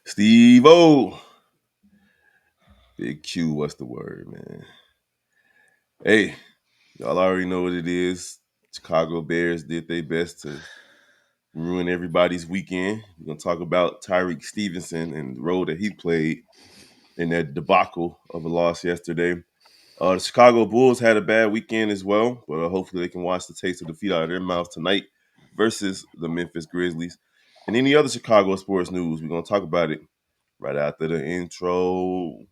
Steve-O. Big Q, what's the word, man? Hey, y'all already know what it is. Chicago Bears did their best to ruin everybody's weekend. We're going to talk about Tyreek Stevenson and the role that he played in that debacle of a loss yesterday. The Chicago Bulls had a bad weekend as well, but hopefully they can wash the taste of defeat out of their mouths tonight versus the Memphis Grizzlies. And any other Chicago sports news, we're going to talk about it right after the intro. All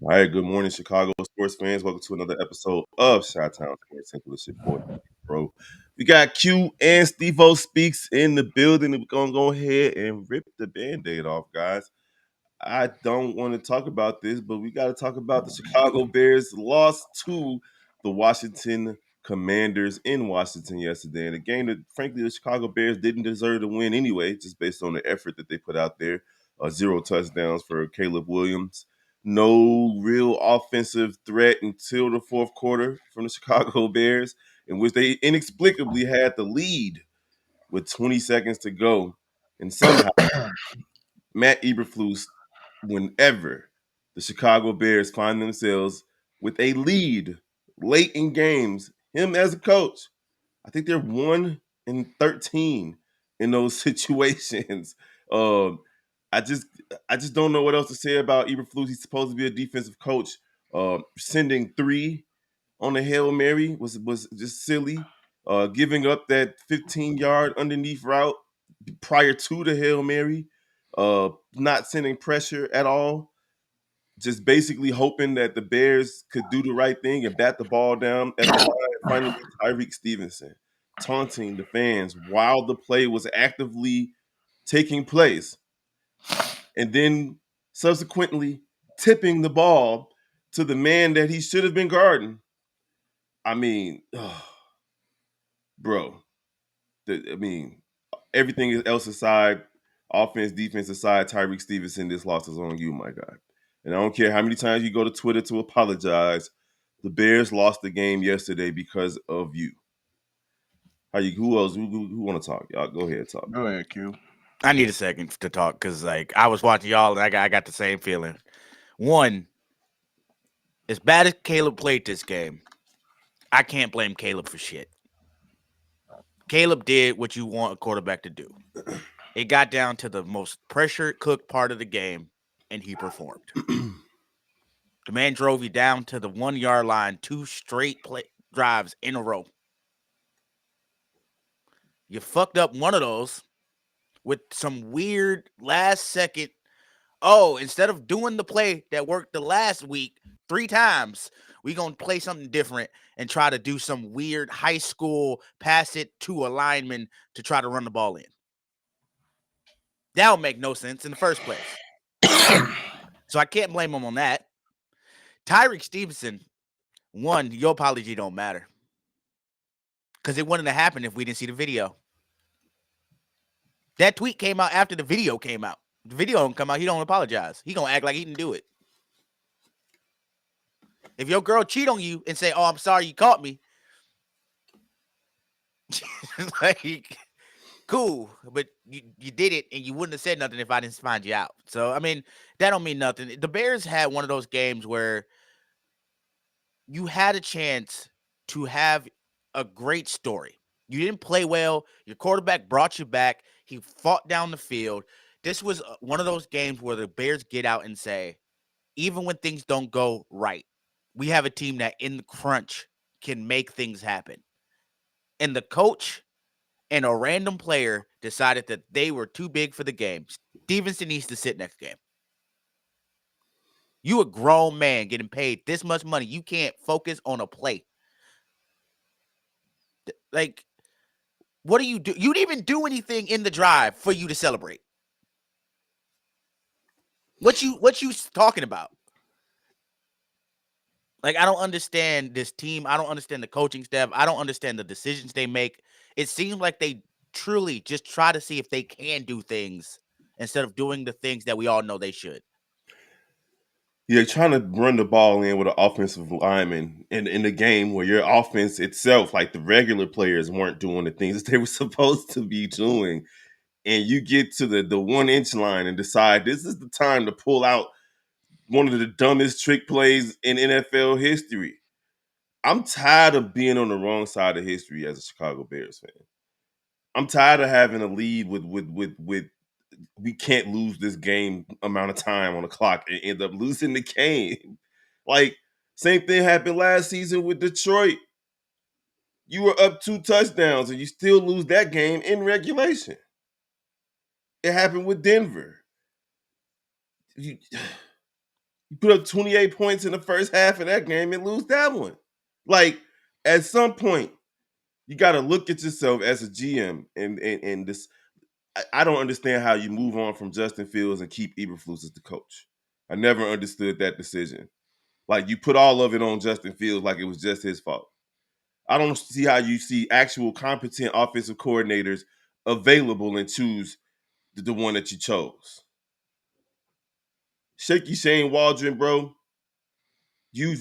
right, good morning, Chicago sports fans. Welcome to another episode of Chi-Town Sports Central. It's your boy, bro. We got Q and Steve-O Speaks in the building. We're going to go ahead and rip the Band-Aid off, guys. I don't want to talk about this, but we got to talk about the Chicago Bears lost to the Washington Commanders in Washington yesterday. And a game that, frankly, the Chicago Bears didn't deserve to win anyway, just based on the effort that they put out there. 0 touchdowns for Caleb Williams. No real offensive threat until the fourth quarter from the Chicago Bears, in which they inexplicably had the lead with 20 seconds to go. And somehow Matt Eberflus, whenever the Chicago Bears find themselves with a lead late in games, him as a coach, I think they're 1-13 in those situations. Um, I just I just don't know what else to say about Eberflus. He's supposed to be a defensive coach. Sending 3 on the Hail Mary was just silly. Giving up that 15-yard underneath route prior to the Hail Mary, not sending pressure at all, just basically hoping that the Bears could do the right thing and bat the ball down at the line. Finally, Tyreek Stevenson taunting the fans while the play was actively taking place, and then subsequently tipping the ball to the man that he should have been guarding. I mean, bro, I mean, everything else aside, offense, defense aside, Tyreek Stevenson, this loss is on you, my guy. And I don't care how many times you go to Twitter to apologize. The Bears lost the game yesterday because of you. Who else? Who want to talk? Y'all go ahead, talk. Go ahead, Q. I need a second to talk because, I was watching y'all and I got the same feeling. One, as bad as Caleb played this game, I can't blame Caleb for shit. Caleb did what you want a quarterback to do. It got down to the most pressure cooked part of the game, and he performed. The man drove you down to the 1-yard line, 2 straight drives in a row. You fucked up one of those with some weird last second. Oh, instead of doing the play that worked the last week 3 times, we going to play something different and try to do some weird high school pass it to a lineman to try to run the ball in. That would make no sense in the first place. So I can't blame him on that. Tyreek Stevenson, one, your apology don't matter. Because it wouldn't have happened if we didn't see the video. That tweet came out after the video came out. The video don't come out, he don't apologize. He gonna act like he didn't do it. If your girl cheat on you and say, "Oh, I'm sorry you caught me," like, cool, but you did it and you wouldn't have said nothing if I didn't find you out. So, I mean, that don't mean nothing. The Bears had one of those games where you had a chance to have a great story. You didn't play well. Your quarterback brought you back. He fought down the field. This was one of those games where the Bears get out and say, even when things don't go right, we have a team that in the crunch can make things happen. And the coach and a random player decided that they were too big for the game. Stevenson needs to sit next game. You a grown man getting paid this much money. You can't focus on a play. Like, what do? You didn't even do anything in the drive for you to celebrate. What you talking about? Like, I don't understand this team. I don't understand the coaching staff. I don't understand the decisions they make. It seems like they truly just try to see if they can do things instead of doing the things that we all know they should. You're trying to run the ball in with an offensive lineman in the game where your offense itself, like the regular players, weren't doing the things that they were supposed to be doing. And you get to the 1 inch line and decide this is the time to pull out one of the dumbest trick plays in NFL history. I'm tired of being on the wrong side of history as a Chicago Bears fan. I'm tired of having a lead with we can't lose this game amount of time on the clock and end up losing the game. Like, same thing happened last season with Detroit. You were up 2 touchdowns and you still lose that game in regulation. It happened with Denver. You, you put up 28 points in the first half of that game and lose that one. Like, at some point, you got to look at yourself as a GM and this. I don't understand how you move on from Justin Fields and keep Eberflus as the coach. I never understood that decision. Like, you put all of it on Justin Fields like it was just his fault. I don't see how you see actual competent offensive coordinators available and choose the one that you chose. Shaky Shane Waldron, bro. You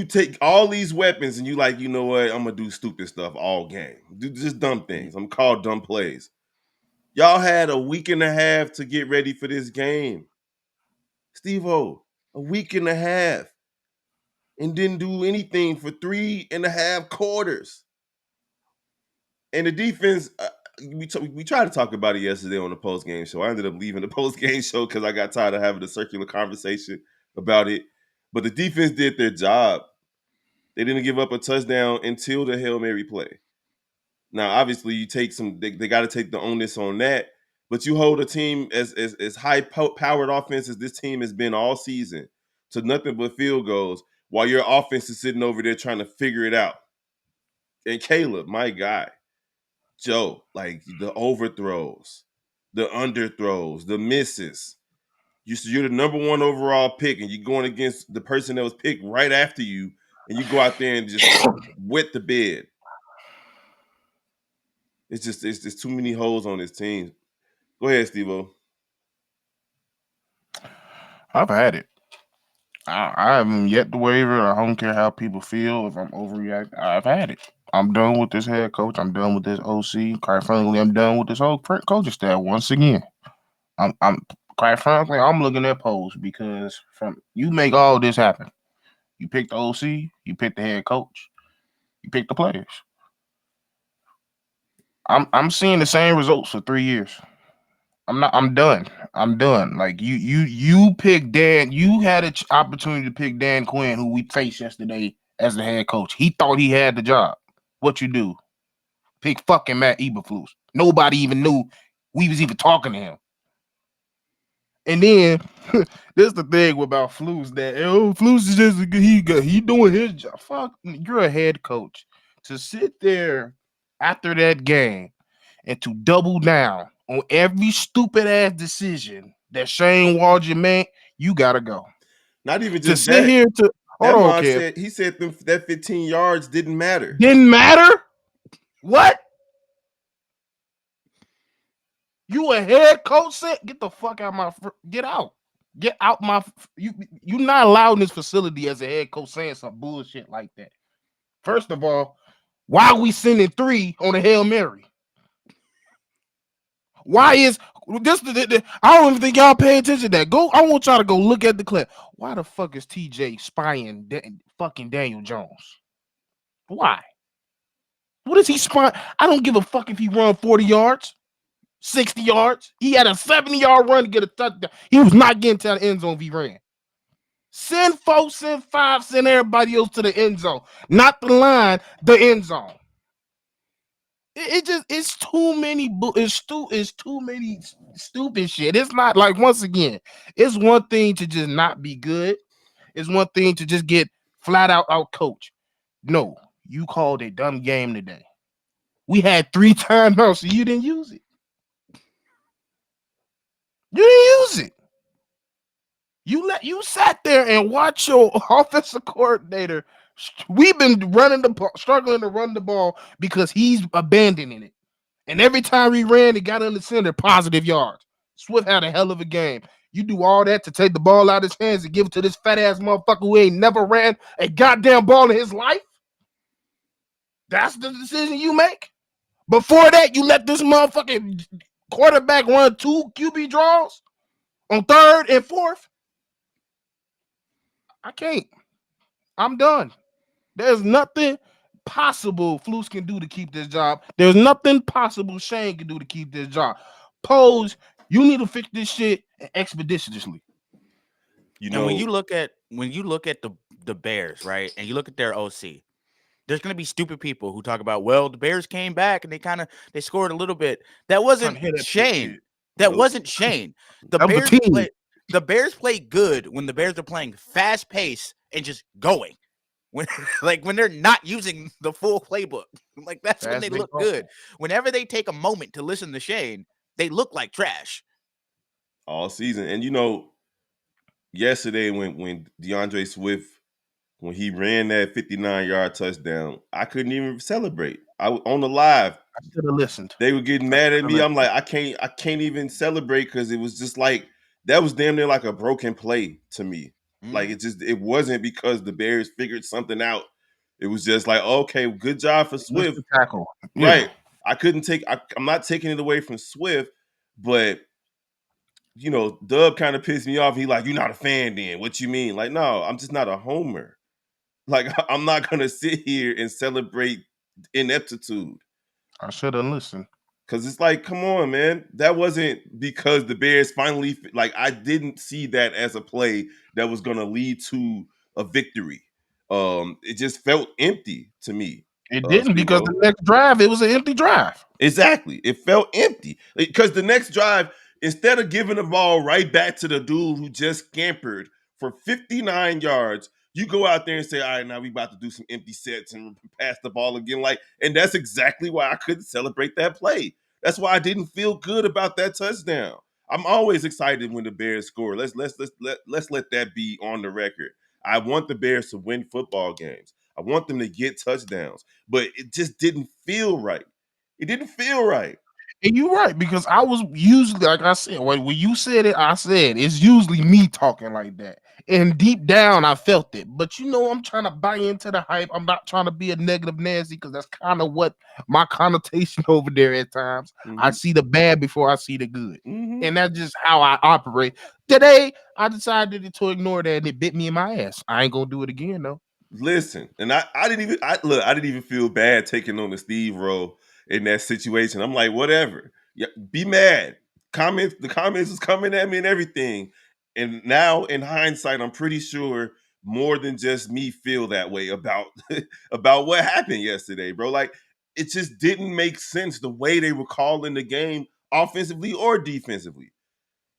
take all these weapons and you like, you know what? I'm gonna do stupid stuff all game. Do just dumb things. I'm called dumb plays. Y'all had a week and a half to get ready for this game. Steve-O, a week and a half. And didn't do anything for 3.5 quarters. And the defense, we tried to talk about it yesterday on the post game show. I ended up leaving the post game show because I got tired of having a circular conversation about it. But the defense did their job. They didn't give up a touchdown until the Hail Mary play. Now, obviously, you take they got to take the onus on that. But you hold a team as high powered offense as this team has been all season to nothing but field goals while your offense is sitting over there trying to figure it out. And Caleb, my guy, Joe, like the overthrows, the underthrows, the misses. You're the number 1 overall pick, and you're going against the person that was picked right after you, and you go out there and just wet the bed. It's just too many holes on this team. Go ahead, Steve-O. I've had it. I haven't yet to waver. I don't care how people feel if I'm overreacting. I've had it. I'm done with this head coach. I'm done with this OC. Quite frankly, I'm done with this whole coaching staff once again. I'm quite frankly, I'm looking at polls because from you make all this happen. You pick the OC, you pick the head coach, you pick the players. I'm seeing the same results for 3 years. I'm done. I'm done. Like you pick Dan. You had an opportunity to pick Dan Quinn, who we faced yesterday as the head coach. He thought he had the job. What you do? Pick fucking Matt Eberflus. Nobody even knew we was even talking to him. And then this is the thing about Flus that Flus is just he doing his job. Fuck, you're a head coach to sit there after that game and to double down on every stupid ass decision that Shane Waldron made. You gotta go. Not even To just sit that. here to hold That on, mod Kev. said he said that 15 yards didn't matter. Didn't matter. What? You a head coach? Said get the fuck out my get out. Get out my you not allowed in this facility as a head coach saying some bullshit like that. First of all, why are we sending 3 on a Hail Mary? Why is this? I don't even think y'all pay attention to that. Go. I want y'all to go look at the clip. Why the fuck is TJ spying fucking Daniel Jones? Why? What is he spying? I don't give a fuck if he run 40 yards, 60 yards. He had a 70-yard run to get a touchdown. He was not getting to the end zone if he ran. Send 4, send 5, send everybody else to the end zone. Not the line, the end zone. It's too many it's too many stupid shit. It's not like, once again, it's one thing to just not be good. It's one thing to just get flat out coach. No, you called a dumb game today. We had 3 timeouts, so you didn't use it. You didn't use it. You sat there and watched your offensive coordinator. We've been struggling to run the ball because he's abandoning it. And every time he ran, he got under center, positive yards. Swift had a hell of a game. You do all that to take the ball out of his hands and give it to this fat ass motherfucker who ain't never ran a goddamn ball in his life? That's the decision you make? Before that, you let this motherfucking quarterback run 2 QB draws on 3rd and 4th? I can't. I'm done. There's nothing possible Flus can do to keep this job. There's nothing possible Shane can do to keep this job. Pose, you need to fix this shit expeditiously. And when you look at the Bears, right, and you look at their OC, there's gonna be stupid people who talk about, well, the Bears came back and they scored a little bit. That wasn't Shane. That wasn't Shane. The Bears play good when the Bears are playing fast pace and just going. When they're not using the full playbook, like that's when they look good. Whenever they take a moment to listen to Shane, they look like trash all season. And yesterday when DeAndre Swift, when he ran that 59-yard touchdown, I couldn't even celebrate. I on the live. I should have listened. They were getting mad at me. I'm like, I can't even celebrate because it was just like that was damn near like a broken play to me. Like it wasn't because the Bears figured something out. It was just like, okay, good job for Swift. Tackle. Right. I'm not taking it away from Swift, but Dub kind of pissed me off. He like, you're not a fan then. What you mean? Like, no, I'm just not a homer. Like, I'm not gonna sit here and celebrate ineptitude. I should have listened. Cause it's like, come on, man. That wasn't because the Bears finally I didn't see that as a play that was gonna lead to a victory. It just felt empty to me. It didn't because the next drive, it was an empty drive. Exactly. It felt empty. Because the next drive, instead of giving the ball right back to the dude who just scampered for 59 yards, you go out there and say, all right, now we about to do some empty sets and pass the ball again. And that's exactly why I couldn't celebrate that play. That's why I didn't feel good about that touchdown. I'm always excited when the Bears score. Let's let that be on the record. I want the Bears to win football games. I want them to get touchdowns, but it just didn't feel right. It didn't feel right. And you're right, because I was usually, like I said, when you said it, I said it's usually me talking like that. And deep down, I felt it. But I'm trying to buy into the hype. I'm not trying to be a negative Nancy because that's kind of what my connotation over there at times. Mm-hmm. I see the bad before I see the good. Mm-hmm. And that's just how I operate. Today, I decided to ignore that and it bit me in my ass. I ain't going to do it again, though. Listen, and I didn't even feel bad taking on the Steve role in that situation. I'm like, whatever. Yeah, be mad. The comments is coming at me and everything. And now in hindsight, I'm pretty sure more than just me feel that way about what happened yesterday, bro. Like, it just didn't make sense the way they were calling the game offensively or defensively.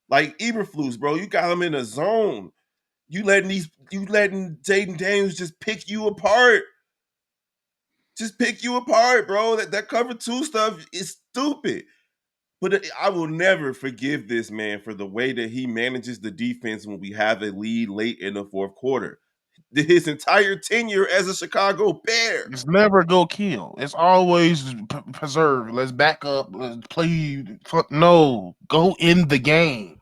Like Eberflus, bro, you got him in a zone. You letting Jayden Daniels just pick you apart. Just pick you apart, bro. That cover 2 stuff is stupid. But I will never forgive this man for the way that he manages the defense when we have a lead late in the 4th quarter. His entire tenure as a Chicago Bear. It's never go kill. It's always preserve. Let's back up. Let's play. No, go in the game.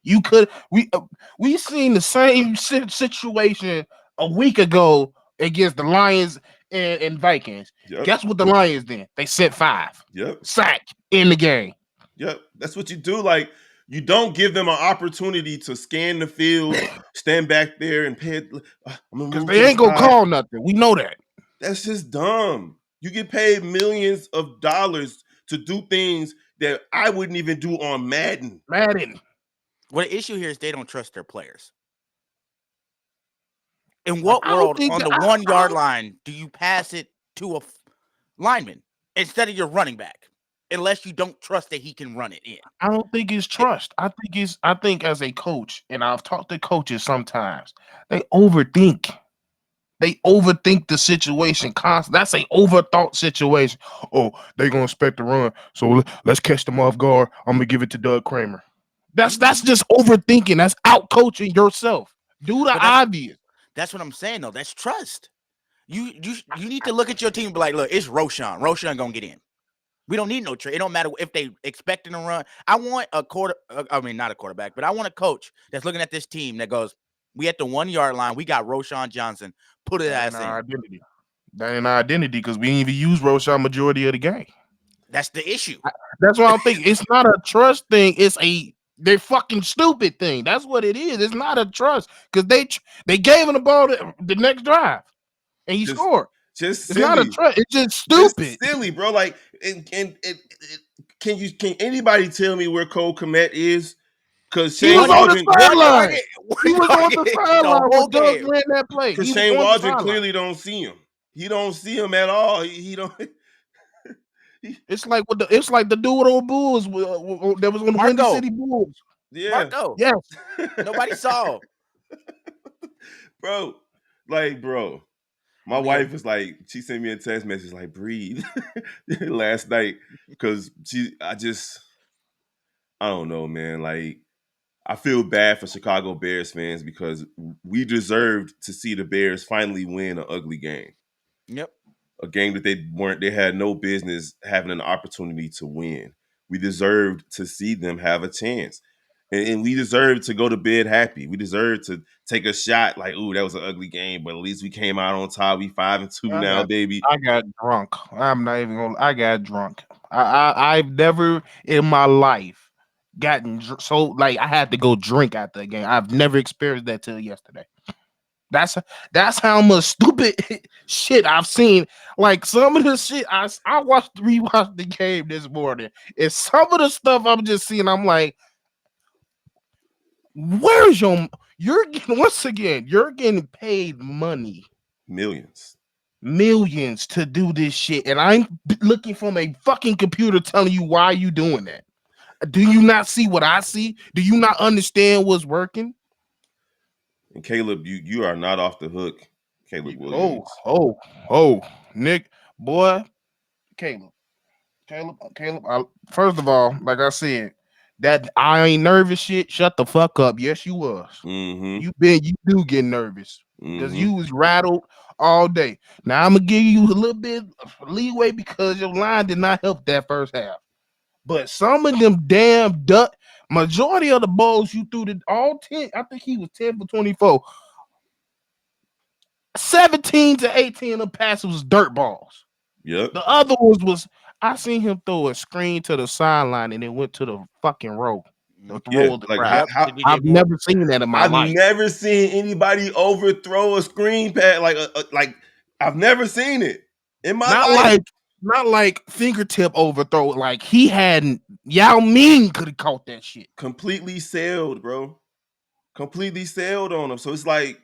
You could. We seen the same situation a week ago against the Lions and Vikings. Yep. Guess what the Lions did? They sent 5. Yep. Sack in the game. Yep. That's what you do. Like, you don't give them an opportunity to scan the field, stand back there and pay it. Because they ain't going to call nothing. We know that. That's just dumb. You get paid millions of dollars to do things that I wouldn't even do on Madden. Well, the issue here is they don't trust their players. In what world on the 1 yard line do you pass it to a lineman instead of your running back? Unless you don't trust that he can run it in. I don't think it's trust. I think as a coach, and I've talked to coaches sometimes, they overthink. They overthink the situation constantly. That's an overthought situation. Oh, they're gonna expect to run, so let's catch them off guard. I'm gonna give it to Doug Kramer. That's just overthinking. That's out coaching yourself. Do the obvious. That's what I'm saying though. That's trust. You need to look at your team and be like, look, it's Roschon. Roschon gonna get in. We don't need no trade. It don't matter if they expecting to run. I want a not a quarterback, but I want a coach that's looking at this team that goes, we at the 1 yard line. We got Roschon Johnson. Put it That ass ain't our in. identity. That ain't our identity because we didn't even use Roshan majority of the game. That's the issue. That's what I'm thinking. It's not a trust thing. They're fucking stupid thing. That's what it is. It's not a trust because they gave him the ball the next drive and he scored. Just It's not a silly. trust. It's just stupid. Just silly, bro. Like, can anybody tell me where Cole Kmet is? Because He Shane was on the Waldron, sideline. He was on the The sideline whole when Doug game. ran that play. because He was Shane on the Waldron sideline. clearly don't see him. He don't see him at all. He don't. It's like the dude on Bulls that was on the Windy Marco. City Bulls. Yeah, Marco. Yes. Nobody saw. bro. Like, bro. My wife was like, she sent me a text message like, breathe last night because I don't know, man. Like, I feel bad for Chicago Bears fans because we deserved to see the Bears finally win an ugly game. Yep. A game that they had no business having an opportunity to win. We deserved to see them have a chance. And we deserve to go to bed happy. We deserve to take a shot like, ooh, that was an ugly game, but at least we came out on top. We 5-2 now, baby. I got drunk. I'm not even gonna. I got drunk. I've never in my life gotten so like I had to go drink after the game. I've never experienced that till yesterday. That's how much stupid shit I've seen. Like some of the shit I rewatched the game this morning, and some of the stuff I'm just seeing. I'm like, where's you're getting paid money, millions to do this shit, and I'm looking from a fucking computer telling you why you doing that. Do you not see what I see? Do you not understand what's working? And Caleb, you are not off the hook. Caleb Williams. Oh, Nick, boy, Caleb. First of all, like I said, that I ain't nervous shit. Shut the fuck up. Yes, you was. Mm-hmm. You do get nervous because Mm-hmm. you was rattled all day. Now I'm gonna give you a little bit of leeway because your line did not help that first half. But some of them damn majority of the balls you threw all 10. I think he was 10 for 24. 17 to 18 of the passes was dirt balls. Yep. The other ones was I seen him throw a screen to the sideline and it went to the fucking row. The row of the crowd. I've never seen that in my life. I've never seen anybody overthrow a screen pass like I've never seen it in my life. Not like fingertip overthrow. Like he hadn't. Yao Ming could have caught that shit. Completely sailed, bro. Completely sailed on him. So it's like,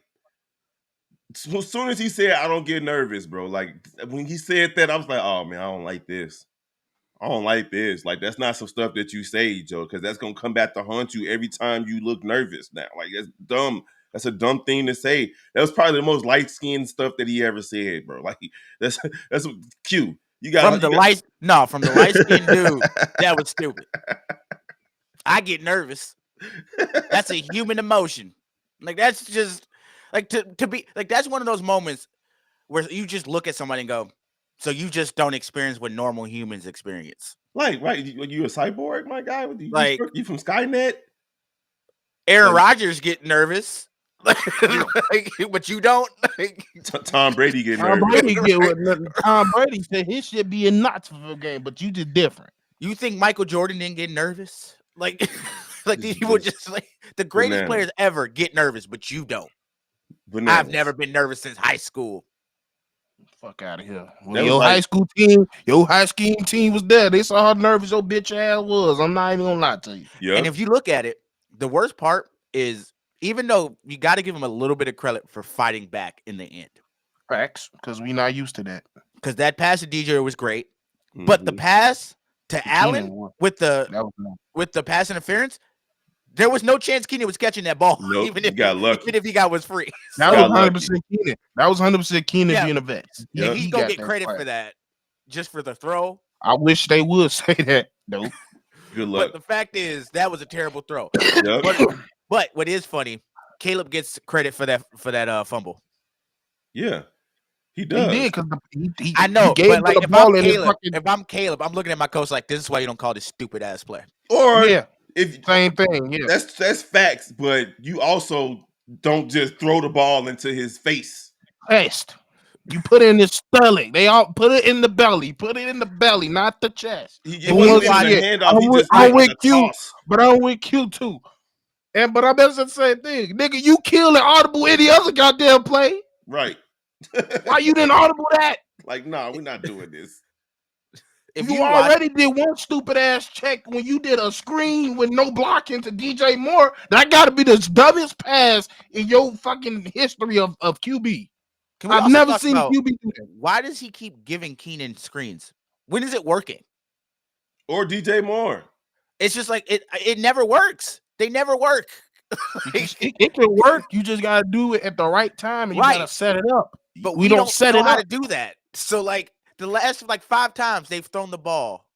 as soon as he said, I don't get nervous, bro. Like when he said that, I was like, oh man, I don't like this. I don't like this. Like that's not some stuff that you say, Joe, because that's gonna come back to haunt you every time you look nervous now. Like that's dumb. That's a dumb thing to say. That was probably the most light-skinned stuff that he ever said, bro. Like that's Q. From the light-skinned dude, that was stupid. I get nervous. That's a human emotion. Like that's just like to be like that's one of those moments where you just look at somebody and go, so you just don't experience what normal humans experience. Like, right? You a cyborg, my guy? You from Skynet? Aaron Rodgers get nervous. But you don't. Tom Brady get nervous. Tom Brady said his shit be a knots for the game, but you just different. You think Michael Jordan didn't get nervous? Like people just like the greatest players ever get nervous, but you don't. I've never been nervous since high school. Fuck out of here. Well, your high school team was there. They saw how nervous your bitch ass was. I'm not even gonna lie to you. Yeah. And if you look at it, the worst part is even though you got to give him a little bit of credit for fighting back in the end. Facts, because we're not used to that. Because that pass to DJ was great, but the pass to Allen with the pass interference, there was no chance Keenan was catching that ball. Nope, even if he was free. That was 100% Keenan. That was 100% Keenan being a vet. Yeah, he's gonna get credit for that, just for the throw. I wish they would say that, though. Good luck. But the fact is, that was a terrible throw. Yep. But what is funny, Caleb gets credit for that fumble. Yeah. He He does. did because he I know, gave but him like the ball in his fucking. if I'm Caleb, I'm looking at my coach like this is why you don't call this stupid ass play. Or Yeah, if same thing. Yeah, that's facts, but you also don't just throw the ball into his face. chest. You put it in his stomach. They all put it in the belly. Put it in the belly, not the chest. It And wasn't once even a again, handoff. He just I'm made like with a you, toss. but I'm with you too. But I bet it's the same thing, nigga. You kill an audible any other goddamn play. Right. Why you didn't audible that? Like, nah, we're not doing this. If You you watch, already did one stupid ass check when you did a screen with no blocking to DJ Moore. That got to be the dumbest pass in your fucking history of QB. can we I've also never talk seen a about QB do that. why does he keep giving Keenan screens? When is it working? Or DJ Moore. It's just like it never works. They never work. Because it can work. You just gotta do it at the right time, and you gotta Right. set it up. But we don't set know it how up. to do that. So like the last like 5 times they've thrown the ball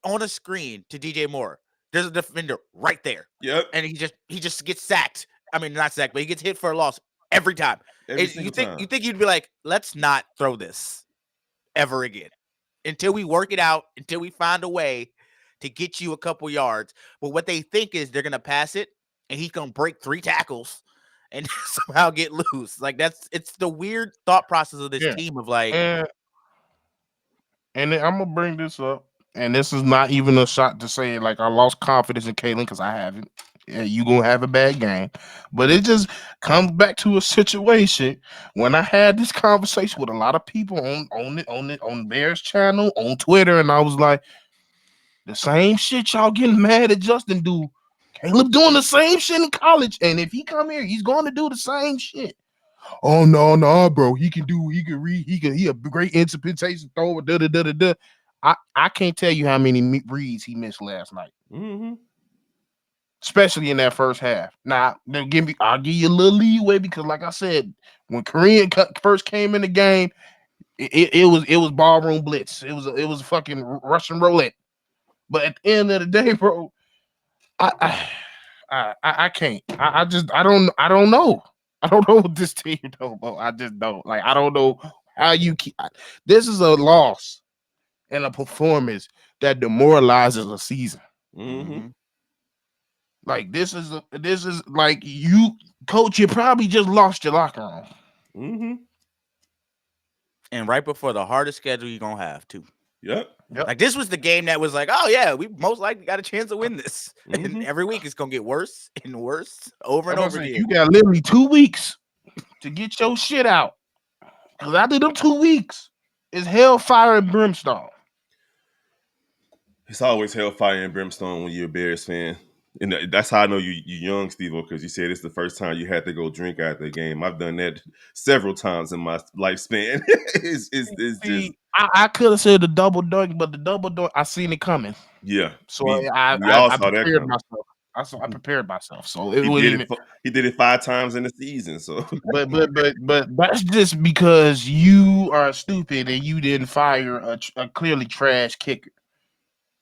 on a screen to DJ Moore. There's a defender right there. Yep. And he just gets sacked. I mean, not sacked, but he gets hit for a loss every time. Every You single think time. you'd be like, let's not throw this ever again until we work it out, until we find a way to get you a couple yards. But what they think is they're gonna pass it and he's gonna break 3 tackles and somehow get loose. Like it's the weird thought process of this team of like, And then I'm gonna bring this up, and this is not even a shot to say like I lost confidence in Kalen because I haven't. Yeah, you gonna have a bad game, but it just comes back to a situation when I had this conversation with a lot of people on Bears channel on Twitter, and I was like, the same shit y'all getting mad at Justin do. Caleb doing the same shit in college, and if he come here, he's going to do the same shit. Oh no, bro, he can read, he a great interpretation thrower. Da da da da da. I can't tell you how many reads he missed last night. Mm-hmm. Especially in that first half. Now, I'll give you a little leeway because, like I said, when Korean first came in the game, it was ballroom blitz. It was fucking Russian roulette. But at the end of the day, bro, I can't. I don't know. I don't know what this team though, bro. I just don't. Like, I don't know how you keep. This is a loss and a performance that demoralizes a season. Mm-hmm. Like this is like you, coach. You probably just lost your locker room. Mm-hmm. and right before the hardest schedule you're gonna have too. Yep. Like this was the game that was like, oh yeah, we most likely got a chance to win this. Mm-hmm. And every week it's gonna get worse and worse over and over again. You got literally 2 weeks to get your shit out. Because after them 2 weeks, it's hellfire and brimstone. It's always hellfire and brimstone when you're a Bears fan. And that's how I know you're young, Steve-O, because you said it's the first time you had to go drink after the game. I've done that several times in my lifespan. it's just... I could have said the double dunk, but the double dunk, I seen it coming. Yeah. So we I all saw that prepared coming. myself. I prepared myself. So it he did it 5 times in the season. So but that's just because you are stupid and you didn't fire a clearly trash kicker.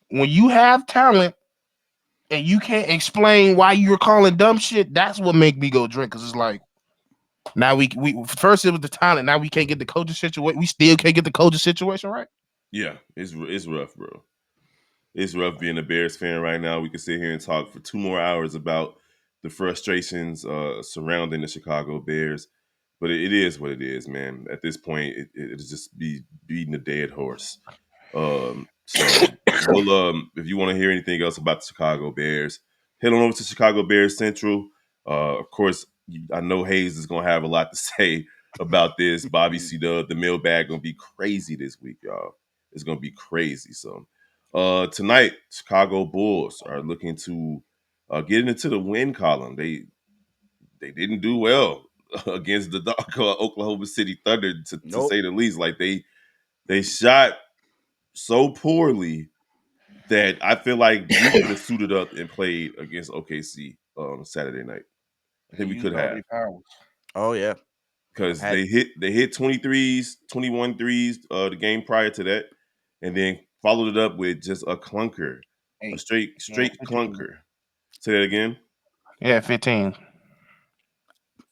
When you have talent and you can't explain why you're calling dumb shit, that's what make me go drink. Because it's like, now we first it was the talent. Now we can't get the coaching situation. We still can't get the coaching situation right. Yeah, it's rough, bro. It's rough being a Bears fan right now. We can sit here and talk for 2 more hours about the frustrations surrounding the Chicago Bears, but it is what it is, man. At this point, it's just be beating a dead horse. So we'll if you want to hear anything else about the Chicago Bears, head on over to Chicago Bears Central. Of course, I know Hayes is gonna have a lot to say about this. Bobby C. Dub, the mailbag gonna be crazy this week, y'all. It's gonna be crazy. So tonight, Chicago Bulls are looking to get into the win column. They didn't do well against the Oklahoma City Thunder, to say the least. Like they shot so poorly that I feel like we could have suited up and played against OKC on Saturday night. I think we could have. Oh yeah. Because they hit 23s, 21 threes the game prior to that, and then followed it up with just a clunker. A straight clunker. Say that again. Yeah, 15.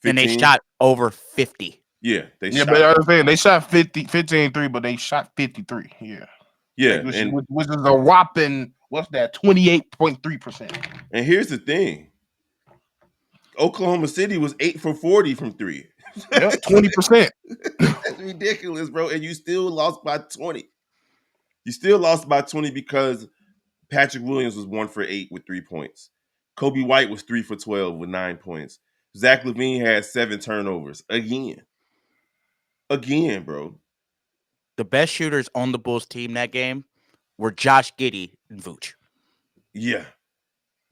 And they shot over 50. Yeah, they Yeah, shot. but I was saying they shot 15-3, but they shot 53. Yeah. Yeah, which and is a whopping, what's that, 28.3%. and here's the thing. Oklahoma City was 8 for 40 from 3. Yep, 20%. That's ridiculous, bro. And you still lost by 20. You still lost by 20 because Patrick Williams was 1 for 8 with 3 points. Kobe White was 3 for 12 with 9 points. Zach LaVine had 7 turnovers. Again, bro. The best shooters on the Bulls team that game were Josh Giddey and Vooch. Yeah.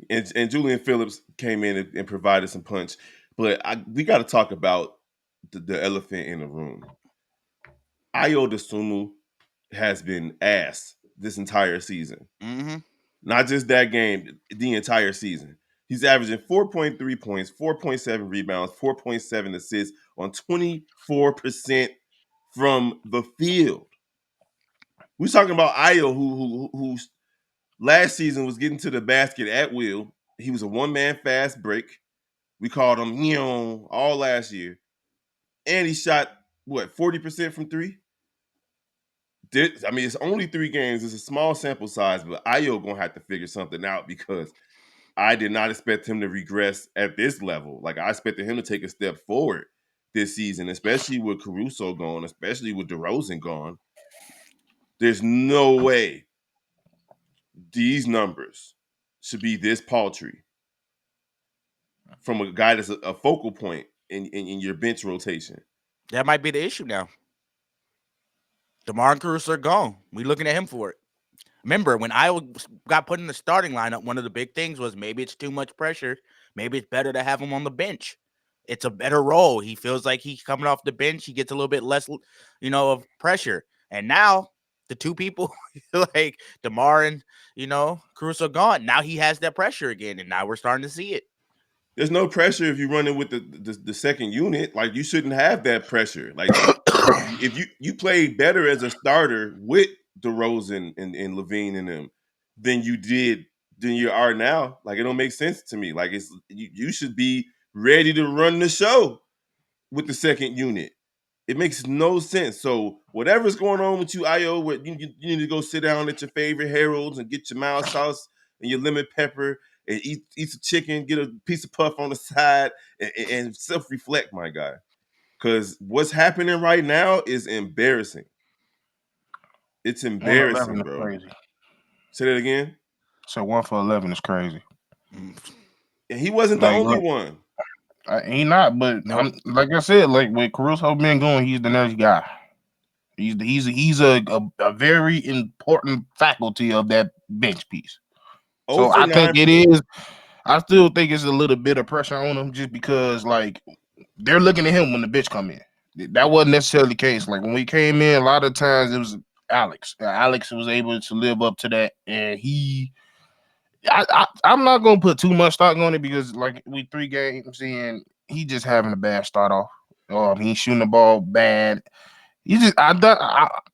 And Julian Phillips came in and provided some punch. But we got to talk about the elephant in the room. Ayo Dosunmu has been ass this entire season. Mm-hmm. Not just that game, the entire season. He's averaging 4.3 points, 4.7 rebounds, 4.7 assists on 24% from the field. We're talking about Ayo, who last season was getting to the basket at will. He was a one-man fast break. We called him all last year. And he shot, 40% from 3? I mean, it's only 3 games. It's a small sample size, but Ayo going to have to figure something out because I did not expect him to regress at this level. Like, I expected him to take a step forward this season, especially with Caruso gone, especially with DeRozan gone. There's no way these numbers should be this paltry from a guy that's a focal point in your bench rotation. That might be the issue now. DeMar and Caruso are gone. We looking at him for it. Remember, when Iowa got put in the starting lineup, one of the big things was maybe it's too much pressure. Maybe it's better to have him on the bench. It's a better role. He feels like he's coming off the bench. He gets a little bit less, of pressure. And now the two people like DeMar and, Caruso gone. Now he has that pressure again. And now we're starting to see it. There's no pressure if you're running with the second unit. Like, you shouldn't have that pressure. Like, if you played better as a starter with DeRozan and LaVine and them than you are now. Like, it don't make sense to me. Like, it's you should be ready to run the show with the second unit. It makes no sense. So whatever's going on with you, Ayo, you need to go sit down at your favorite Harold's and get your mild sauce and your lemon pepper and eat some chicken, get a piece of puff on the side, and self-reflect, my guy. Because what's happening right now is embarrassing. It's 1 for embarrassing, 11 is bro. crazy. Say that again. So 1 for 11 is crazy. And he wasn't the only one. He not, but Nope. like I said, like with Caruso being going, he's the next guy. He's a very important faculty of that bench piece. So I think it is. I still think it's a little bit of pressure on him just because, like, they're looking at him when the bitch come in. That wasn't necessarily the case. Like, when we came in, a lot of times it was Alex. Alex was able to live up to that, and I'm not gonna put too much stock on it because, like, we 3 games in, he just having a bad start off. He's shooting the ball bad. You just,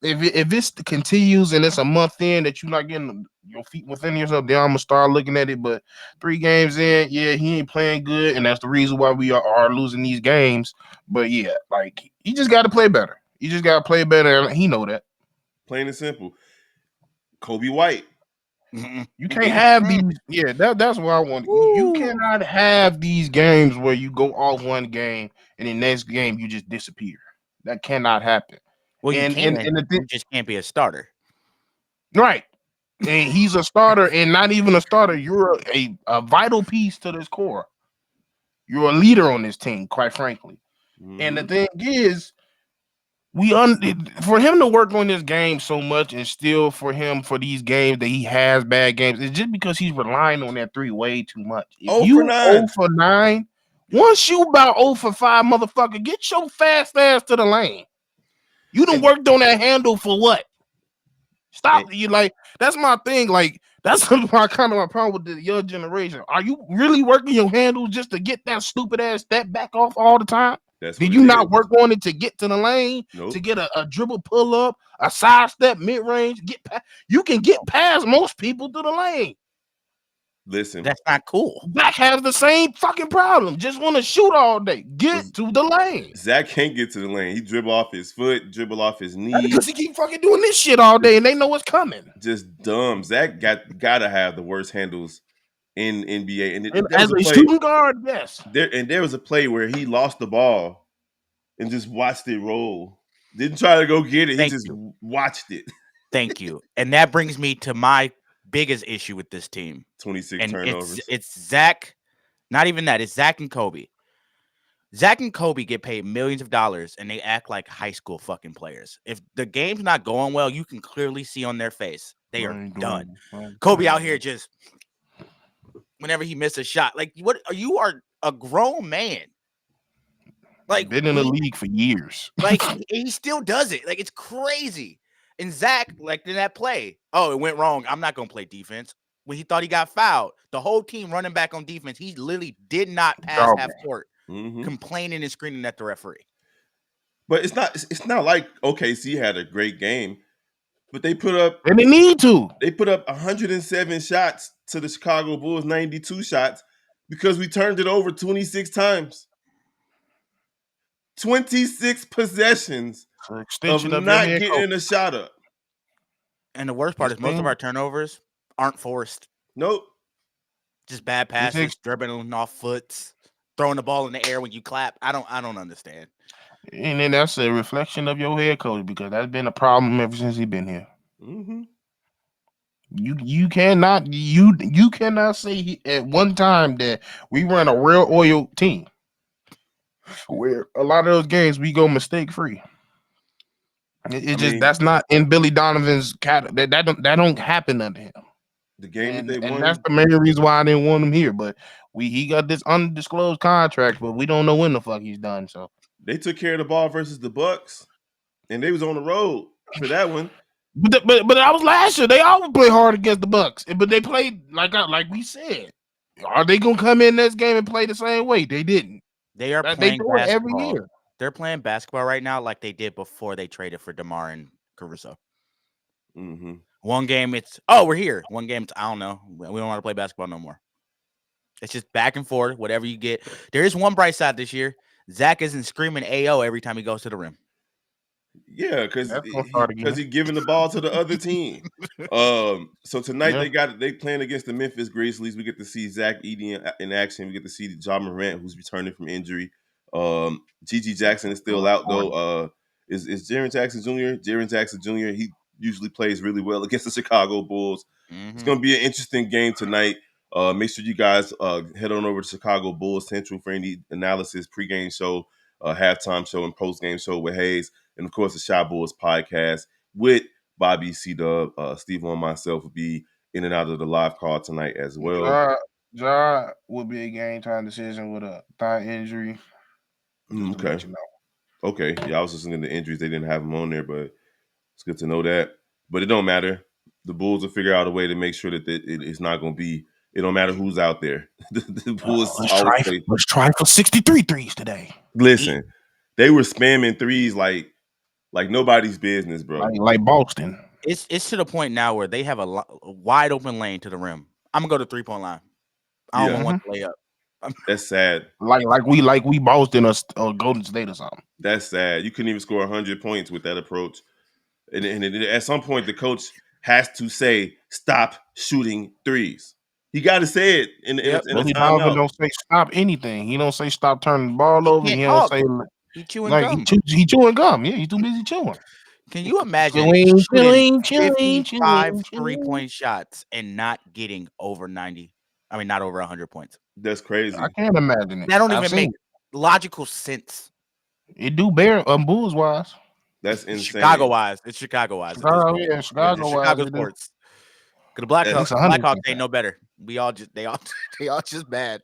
if this continues and it's a month in that you're not getting your feet within yourself, then I'm gonna start looking at it. But 3 games in, yeah, he ain't playing good, and that's the reason why we are losing these games. But yeah, like, he just got to play better. He just got to play better, and he know that. Plain and simple. Kobe White. You can't have these. Yeah, that's what I want. You cannot have these games where you go off one game and the next game you just disappear. That cannot happen. Well, and you just can't be a starter. Right. And he's a starter, and not even a starter. You're a vital piece to this core. You're a leader on this team, quite frankly. Mm-hmm. And the thing is, for him to work on this game so much, and still for these games that he has bad games, it's just because he's relying on that 3 way too much. If you 0 for 9, once you about 0 for 5, motherfucker, get your fast ass to the lane. You done worked on that handle for what? Stop. You like, that's my thing. Like, that's my problem with the young generation. Are you really working your handles just to get that stupid ass step back off all the time? Did you not work on it to get to the lane, to get a dribble pull up, a side step, mid range? You can get past most people to the lane. Listen, That's not cool. Zach has the same fucking problem. Just want to shoot all day. Get to the lane. Zach can't get to the lane. He dribble off his foot, dribble off his knee. Because he keep fucking doing this shit all day, and they know what's coming. Just dumb. Zach gotta have the worst handles in NBA. And And as a shooting guard, yes. There was a play where he lost the ball and just watched it roll. Didn't try to go get it. He just watched it. Thank you. And that brings me to my biggest issue with this team. 26 turnovers. It's Zach. Not even that. It's Zach and Kobe. Zach and Kobe get paid millions of dollars, and they act like high school fucking players. If the game's not going well, you can clearly see on their face they are done. Kobe out here just whenever he misses a shot, like what? You are a grown man. Like been in the league for years. Like he still does it. Like it's crazy. And Zach, like in that play, oh, it went wrong. I'm not gonna play defense. When he thought he got fouled, the whole team running back on defense, he literally did not pass half court, complaining and screaming at the referee. But it's not like OKC had a great game, but they put up and they need to. They put up 107 shots to the Chicago Bulls 92 shots because we turned it over 26 times. 26 possessions of not getting a shot up. And the worst part is most of our turnovers aren't forced. Nope. Just bad passes, dribbling off foots, throwing the ball in the air when you clap. I don't understand. And then that's a reflection of your head coach because that's been a problem ever since he's been here. Mm-hmm. You cannot say at one time that we run a real oil team where a lot of those games we go mistake free. That's not in Billy Donovan's cat. That don't happen under him. The game that they won, and that's the main reason why I didn't want him here. But he got this undisclosed contract, but we don't know when the fuck he's done. So they took care of the ball versus the Bucks, and they was on the road for that one. But that was last year. They always play hard against the Bucks, but they played like we said. Are they gonna come in this game and play the same way? They didn't. They are playing basketball every year. They're playing basketball right now like they did before they traded for DeMar and Caruso. Mm-hmm. One game we're here. One game I don't know. We don't want to play basketball no more. It's just back and forth, whatever you get. There is one bright side this year. Zach isn't screaming AO every time he goes to the rim. Yeah, because he's giving the ball to the other team. So tonight they playing against the Memphis Grizzlies. We get to see Zach Edey in action. We get to see Ja Morant, who's returning from injury. G.G. Jackson is still out though. Is Jaren Jackson Jr. Jaren Jackson Jr. He usually plays really well against the Chicago Bulls. Mm-hmm. It's going to be an interesting game tonight. Make sure you guys head on over to Chicago Bulls Central for any analysis, pregame show, halftime show, and postgame show with Hayes. And, of course, the Shy Bulls podcast with Bobby, C-Dub, Steve, and myself will be in and out of the live call tonight as well. Ja will be a game-time decision with a thigh injury. Okay. Okay. Yeah, I was listening to the injuries. They didn't have him on there, but it's good to know that. But it don't matter. The Bulls will figure out a way to make sure that it's not going to be – it don't matter who's out there. The Bulls let's try for 63 threes today. Listen, they were spamming threes like nobody's business, bro. Like Boston. It's to the point now where they have a wide open lane to the rim. I'm gonna go to 3-point line. I don't want to lay up. That's sad. Like we Boston or Golden State or something. That's sad. You couldn't even score 100 points with that approach. And at some point, the coach has to say, "Stop shooting threes." He got to say it in a timeout. Don't say stop anything. He don't say stop turning the ball over. He don't say he chewing gum. He chewing gum. Yeah, he's too busy chewing. Can you imagine chewing 55 3-point shots and not getting over 90? I mean, not over 100 points. That's crazy. I can't imagine it. That don't even make logical sense. It do bear Bulls wise. That's insane. Chicago wise. It's Chicago wise. Chicago Chicago sports. Because the Blackhawks ain't no better. They all just bad.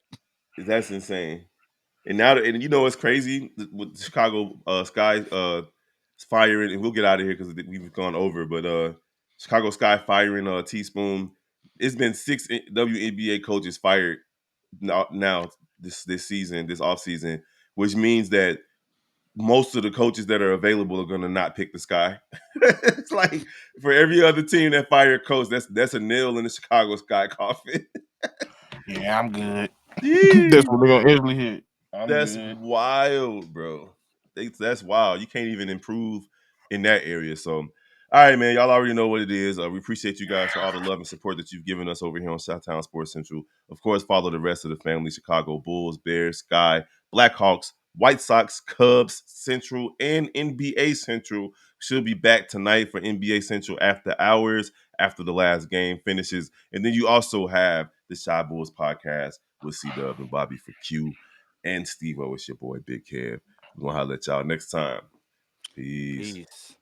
That's insane. And now, and you know what's crazy with Chicago Sky firing, and we'll get out of here because we've gone over. But Chicago Sky firing Teaspoon. It's been 6 WNBA coaches fired now this season, this offseason, which means that most of the coaches that are available are going to not pick the Sky. It's like for every other team that fired coach, that's a nail in the Chicago Sky coffin. Yeah, I'm good. Jeez. That's what they're gonna instantly hit. I'm That's good. wild, bro. That's wild. You can't even improve in that area. So, all right, man. Y'all already know what it is. We appreciate you guys for all the love and support that you've given us over here on Southtown Sports Central. Of course, follow the rest of the family: Chicago Bulls, Bears, Sky, Blackhawks, White Sox, Cubs, Central, and NBA Central. Should be back tonight for NBA Central after hours, after the last game finishes. And then you also have the Shy Bulls podcast with C Dub and Bobby for Q and Steve O. It's your boy Big Kev. We're gonna holler at y'all next time. Peace. Peace.